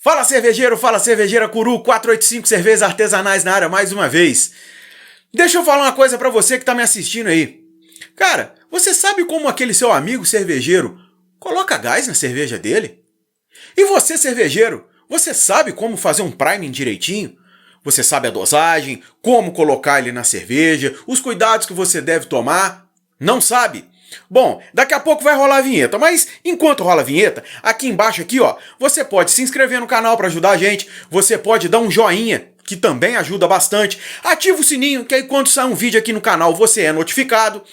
Fala cervejeira Curu 485 cervejas artesanais na área mais uma vez. Deixa eu falar uma coisa pra você que tá me assistindo aí. Cara, você sabe como aquele seu amigo cervejeiro coloca gás na cerveja dele? E você cervejeiro, você sabe como fazer um priming direitinho? Você sabe a dosagem, como colocar ele na cerveja, os cuidados que você deve tomar? Não sabe? Bom, daqui a pouco vai rolar a vinheta, mas enquanto rola a vinheta, aqui embaixo aqui, ó, você pode se inscrever no canal para ajudar a gente, você pode dar um joinha, que também ajuda bastante, ativa o sininho, que aí quando sair um vídeo aqui no canal você é notificado,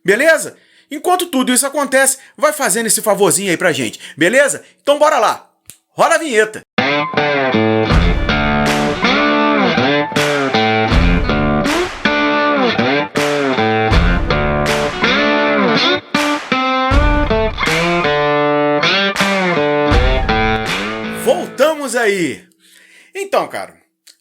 beleza? Enquanto tudo isso acontece, vai fazendo esse favorzinho aí pra gente, beleza? Então bora lá, rola a vinheta! Voltamos aí! Então, cara,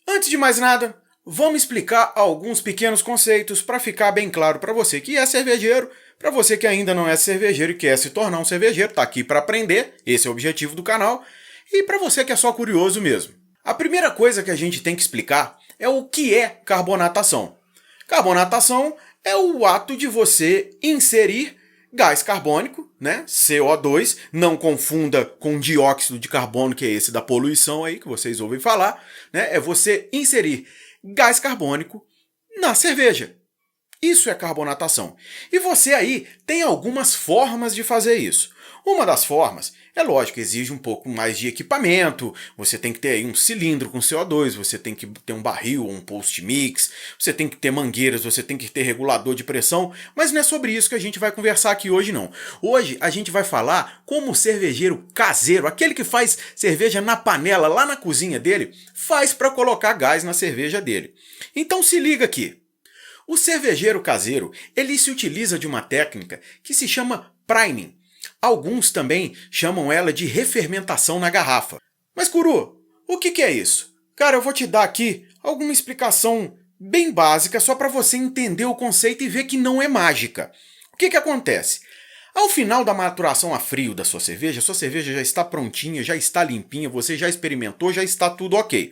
antes de mais nada, vamos explicar alguns pequenos conceitos para ficar bem claro para você que é cervejeiro, para você que ainda não é cervejeiro e quer se tornar um cervejeiro, tá aqui para aprender, esse é o objetivo do canal, e para você que é só curioso mesmo. A primeira coisa que a gente tem que explicar é o que é carbonatação. Carbonatação é o ato de você inserir gás carbônico, né? CO2, não confunda com dióxido de carbono, que é esse da poluição aí que vocês ouvem falar, né? É você inserir gás carbônico na cerveja. Isso é carbonatação. E você aí tem algumas formas de fazer isso. Uma das formas, é lógico, exige um pouco mais de equipamento, você tem que ter aí um cilindro com CO2, você tem que ter um barril ou um post-mix, você tem que ter mangueiras, você tem que ter regulador de pressão, mas não é sobre isso que a gente vai conversar aqui hoje não. Hoje a gente vai falar como o cervejeiro caseiro, aquele que faz cerveja na panela, lá na cozinha dele, faz para colocar gás na cerveja dele. Então se liga aqui. O cervejeiro caseiro, ele se utiliza de uma técnica que se chama priming. Alguns também chamam ela de refermentação na garrafa. Mas, Curu, o que é isso? Cara, eu vou te dar aqui alguma explicação bem básica só para você entender o conceito e ver que não é mágica. O que acontece? Ao final da maturação a frio da sua cerveja já está prontinha, já está limpinha, você já experimentou, já está tudo ok.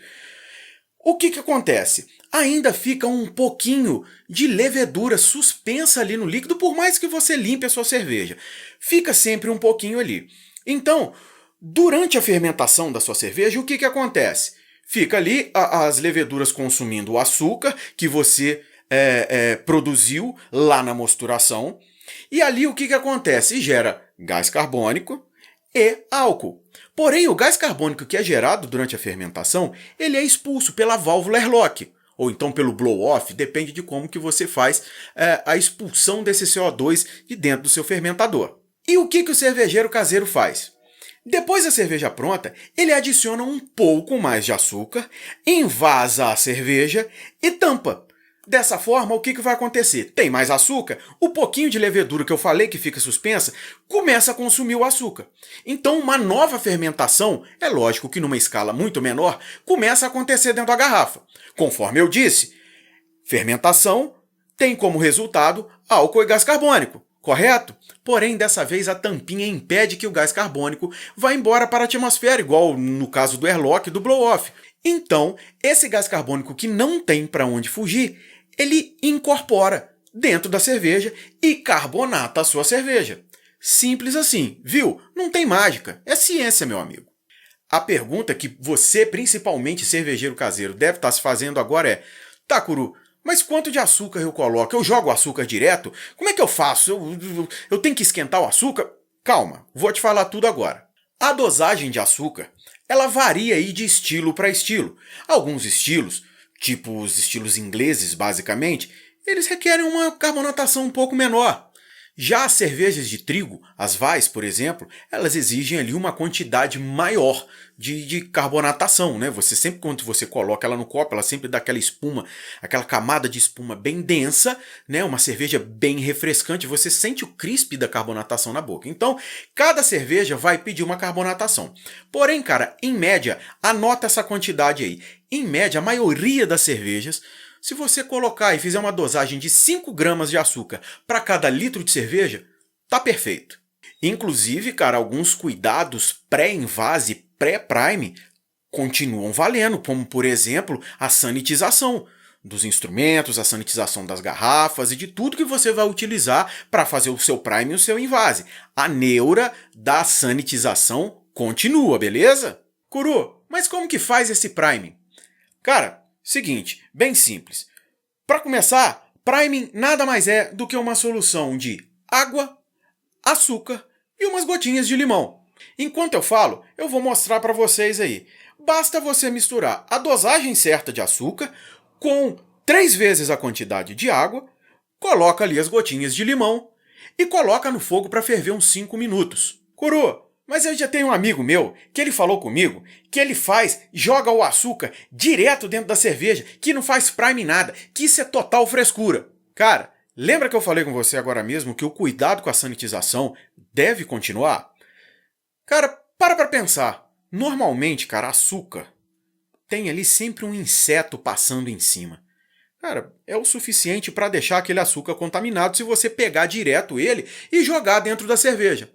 O que acontece? Ainda fica um pouquinho de levedura suspensa ali no líquido, por mais que você limpe a sua cerveja. Fica sempre um pouquinho ali. Então, durante a fermentação da sua cerveja, o que acontece? Fica ali as leveduras consumindo o açúcar que você produziu lá na mosturação. E ali o que acontece? Gera gás carbônico e álcool. Porém, o gás carbônico que é gerado durante a fermentação, ele é expulso pela válvula airlock, ou então pelo blow-off, depende de como que você faz a expulsão desse CO2 de dentro do seu fermentador. E o que o cervejeiro caseiro faz? Depois da cerveja pronta, ele adiciona um pouco mais de açúcar, envasa a cerveja e tampa. Dessa forma, o que vai acontecer? Tem mais açúcar, o pouquinho de levedura que eu falei que fica suspensa começa a consumir o açúcar. Então uma nova fermentação, é lógico que numa escala muito menor, começa a acontecer dentro da garrafa. Conforme eu disse, fermentação tem como resultado álcool e gás carbônico, correto? Porém, dessa vez a tampinha impede que o gás carbônico vá embora para a atmosfera, igual no caso do airlock e do blow-off. Então, esse gás carbônico que não tem para onde fugir, ele incorpora dentro da cerveja e carbonata a sua cerveja. Simples assim, viu? Não tem mágica, é ciência, meu amigo. A pergunta que você, principalmente cervejeiro caseiro, deve estar se fazendo agora é: tá, Curu, mas quanto de açúcar eu coloco? Eu jogo o açúcar direto? Como é que eu faço? Eu tenho que esquentar o açúcar? Calma, vou te falar tudo agora. A dosagem de açúcar, ela varia aí de estilo para estilo. Alguns estilos, tipo os estilos ingleses basicamente, eles requerem uma carbonatação um pouco menor. Já as cervejas de trigo, as Weiss, por exemplo, elas exigem ali uma quantidade maior de carbonatação, né? Você sempre, quando você coloca ela no copo, ela sempre dá aquela espuma, aquela camada de espuma bem densa, né? Uma cerveja bem refrescante, você sente o crisp da carbonatação na boca. Então, cada cerveja vai pedir uma carbonatação. Porém, cara, em média, anota essa quantidade aí. Em média, a maioria das cervejas, se você colocar e fizer uma dosagem de 5 gramas de açúcar para cada litro de cerveja, tá perfeito. Inclusive, cara, alguns cuidados pré-envase, pré-prime, continuam valendo, como por exemplo a sanitização dos instrumentos, a sanitização das garrafas e de tudo que você vai utilizar para fazer o seu prime e o seu invase. A neura da sanitização continua, beleza? Curu, mas como que faz esse prime? Cara, seguinte, bem simples. Para começar, priming nada mais é do que uma solução de água, açúcar e umas gotinhas de limão. Enquanto eu falo, eu vou mostrar para vocês aí. Basta você misturar a dosagem certa de açúcar com 3 vezes a quantidade de água, coloca ali as gotinhas de limão e coloca no fogo para ferver uns 5 minutos. Coroa, mas eu já tenho um amigo meu que ele falou comigo que ele joga o açúcar direto dentro da cerveja, que não faz prime nada, que isso é total frescura. Cara, lembra que eu falei com você agora mesmo que o cuidado com a sanitização deve continuar? Cara, para pensar. Normalmente, cara, açúcar tem ali sempre um inseto passando em cima. Cara, é o suficiente para deixar aquele açúcar contaminado se você pegar direto ele e jogar dentro da cerveja.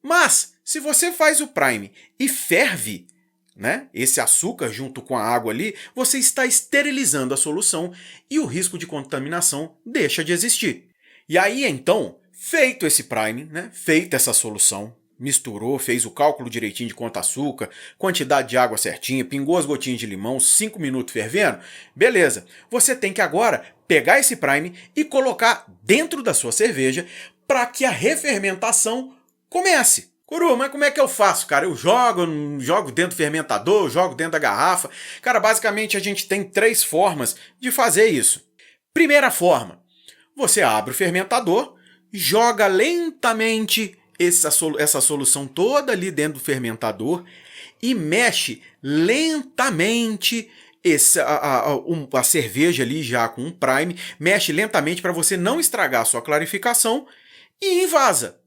Mas, se você faz o prime e ferve, né, esse açúcar junto com a água ali, você está esterilizando a solução e o risco de contaminação deixa de existir. E aí, então, feito esse prime, né, feita essa solução, misturou, fez o cálculo direitinho de quanto açúcar, quantidade de água certinha, pingou as gotinhas de limão, 5 minutos fervendo, beleza. Você tem que agora pegar esse prime e colocar dentro da sua cerveja para que a refermentação comece. Curu, mas como é que eu faço, cara? Eu jogo dentro do fermentador, jogo dentro da garrafa. Cara, basicamente a gente tem 3 formas de fazer isso. Primeira forma, você abre o fermentador, joga lentamente essa solução toda ali dentro do fermentador e mexe lentamente a cerveja ali já com um prime, mexe lentamente para você não estragar a sua clarificação e invasa.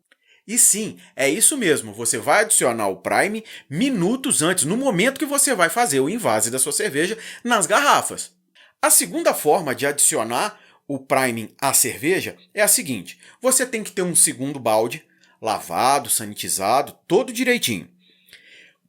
E sim, é isso mesmo, você vai adicionar o prime minutos antes, no momento que você vai fazer o invase da sua cerveja nas garrafas. A segunda forma de adicionar o priming à cerveja é a seguinte: você tem que ter um segundo balde, lavado, sanitizado, todo direitinho.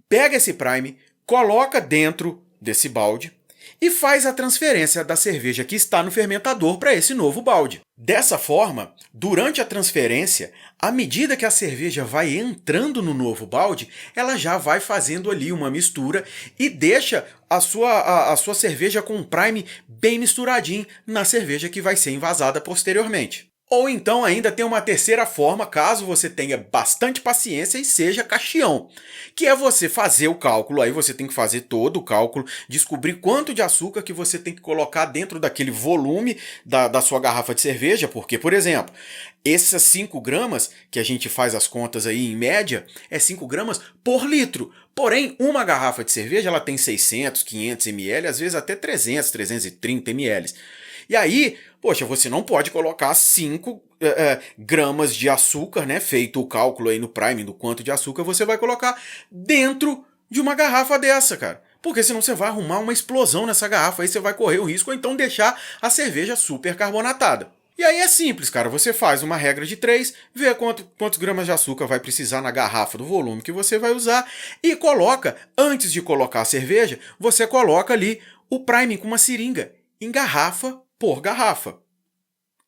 Pega esse prime, coloca dentro desse balde e faz a transferência da cerveja que está no fermentador para esse novo balde. Dessa forma, durante a transferência, à medida que a cerveja vai entrando no novo balde, ela já vai fazendo ali uma mistura e deixa a sua cerveja com um prime bem misturadinho na cerveja que vai ser envasada posteriormente. Ou então ainda tem uma terceira forma, caso você tenha bastante paciência e seja caxião, que é você fazer o cálculo, aí você tem que fazer todo o cálculo, descobrir quanto de açúcar que você tem que colocar dentro daquele volume da sua garrafa de cerveja, porque, por exemplo, essas 5 gramas, que a gente faz as contas aí em média, é 5 gramas por litro. Porém, uma garrafa de cerveja ela tem 600, 500 ml, às vezes até 300, 330 ml. E aí, poxa, você não pode colocar 5 gramas de açúcar, né? Feito o cálculo aí no prime do quanto de açúcar você vai colocar dentro de uma garrafa dessa, cara. Porque senão você vai arrumar uma explosão nessa garrafa, aí você vai correr o risco ou então deixar a cerveja super carbonatada. E aí é simples, cara. Você faz uma regra de 3, vê quantos gramas de açúcar vai precisar na garrafa do volume que você vai usar e coloca, antes de colocar a cerveja, você coloca ali o prime com uma seringa em garrafa por garrafa.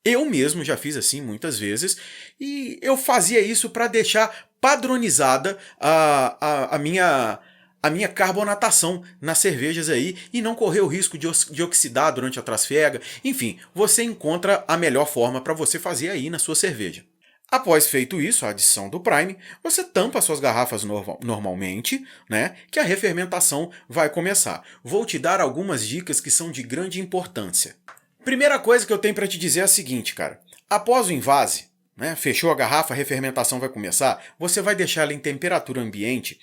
Eu mesmo já fiz assim muitas vezes e eu fazia isso para deixar padronizada a minha carbonatação nas cervejas aí e não correr o risco de oxidar durante a trasfega. Enfim, você encontra a melhor forma para você fazer aí na sua cerveja. Após feito isso, a adição do prime, você tampa suas garrafas normalmente, né, que a refermentação vai começar. Vou te dar algumas dicas que são de grande importância. Primeira coisa que eu tenho para te dizer é a seguinte, cara. Após o invase, né, fechou a garrafa, a refermentação vai começar, você vai deixar ela em temperatura ambiente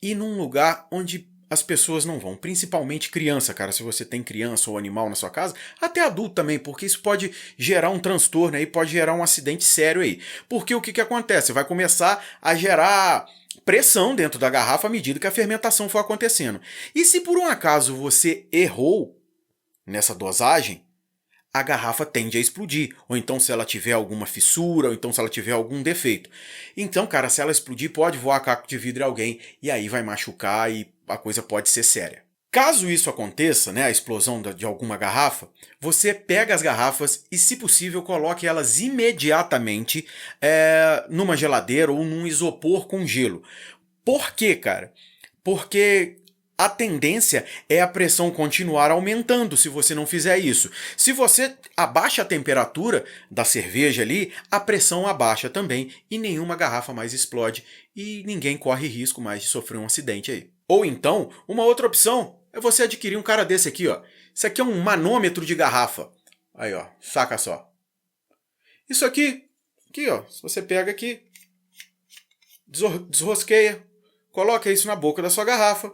e num lugar onde as pessoas não vão, principalmente criança, cara, se você tem criança ou animal na sua casa, até adulto também, porque isso pode gerar um transtorno aí, pode gerar um acidente sério aí. Porque o que acontece? Vai começar a gerar pressão dentro da garrafa à medida que a fermentação for acontecendo. E se por um acaso você errou nessa dosagem, a garrafa tende a explodir. Ou então se ela tiver alguma fissura, ou então se ela tiver algum defeito. Então, cara, se ela explodir, pode voar caco de vidro em alguém, e aí vai machucar e a coisa pode ser séria. Caso isso aconteça, né, a explosão de alguma garrafa, você pega as garrafas e, se possível, coloque elas imediatamente numa geladeira ou num isopor com gelo. Por quê, cara? Porque a tendência é a pressão continuar aumentando se você não fizer isso. Se você abaixa a temperatura da cerveja ali, a pressão abaixa também e nenhuma garrafa mais explode e ninguém corre risco mais de sofrer um acidente aí. Ou então, uma outra opção é você adquirir um cara desse aqui, ó. Isso aqui é um manômetro de garrafa. Aí, ó, saca só. Isso aqui, ó, você pega aqui, desrosqueia, coloca isso na boca da sua garrafa,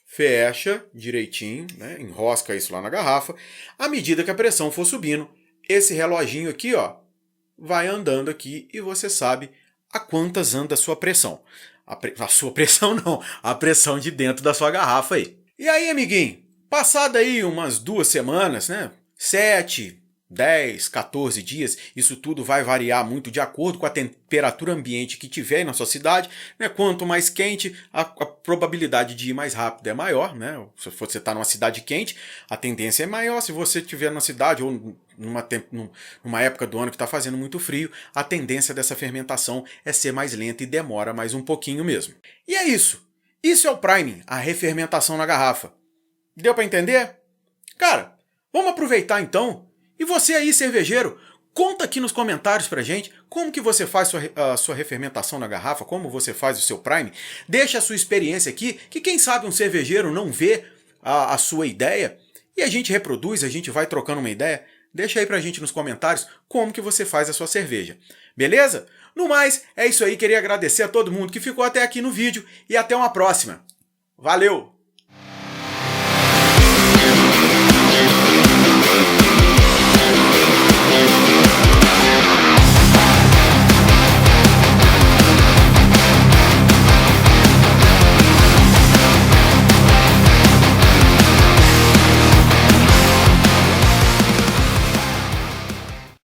fecha direitinho, né, enrosca isso lá na garrafa. À medida que a pressão for subindo, esse reloginho aqui, ó, vai andando aqui e você sabe a quantas anda a sua pressão. A sua pressão não, a pressão de dentro da sua garrafa aí. E aí, amiguinho, passado aí umas 2 semanas, né, 7, 10, 14 dias, isso tudo vai variar muito de acordo com a temperatura ambiente que tiver na sua cidade, né? Quanto mais quente, a probabilidade de ir mais rápido é maior, né? Se você está numa cidade quente, a tendência é maior. Se você estiver numa cidade ou numa época do ano que está fazendo muito frio, a tendência dessa fermentação é ser mais lenta e demora mais um pouquinho mesmo. E é isso. Isso é o priming, a refermentação na garrafa. Deu para entender? Cara, vamos aproveitar então. E você aí, cervejeiro, conta aqui nos comentários pra gente como que você faz a sua refermentação na garrafa, como você faz o seu prime. Deixa a sua experiência aqui, que quem sabe um cervejeiro não vê a sua ideia e a gente reproduz, a gente vai trocando uma ideia. Deixa aí pra gente nos comentários como que você faz a sua cerveja. Beleza? No mais, é isso aí. Queria agradecer a todo mundo que ficou até aqui no vídeo e até uma próxima. Valeu!